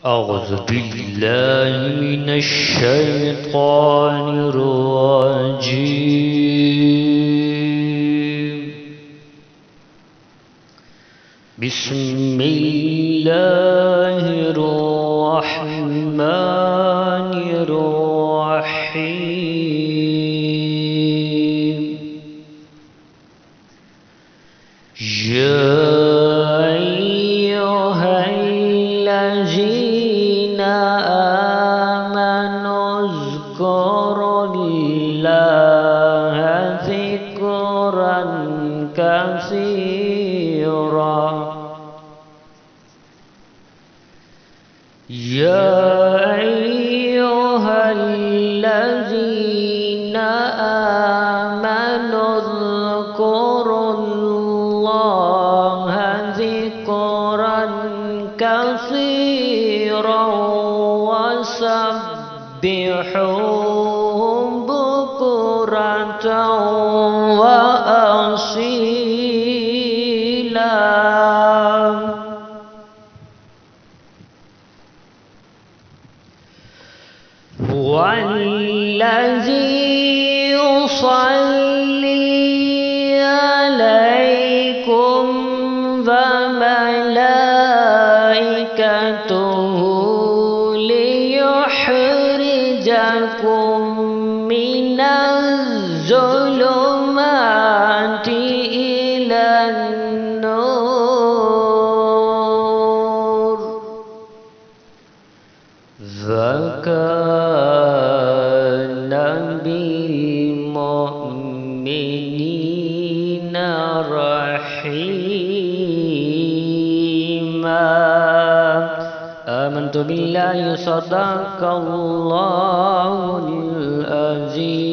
أعوذ بالله من الشيطان الرجيم. بسم الله الرحمن الرحيم. يا أيها الذين آمنوا اذكروا الله ذكرا كثيرا. يا أيها الذين آمنوا اذكروا الله ذكرا كثيرا وسبحوه بكرة وأصيلا. والذي يصلي عليكم وملائكته ليخرجكم من الظلمات إلى النور وكان بالمؤمنين رحيما. آمنت بالله صدق الله العظيم.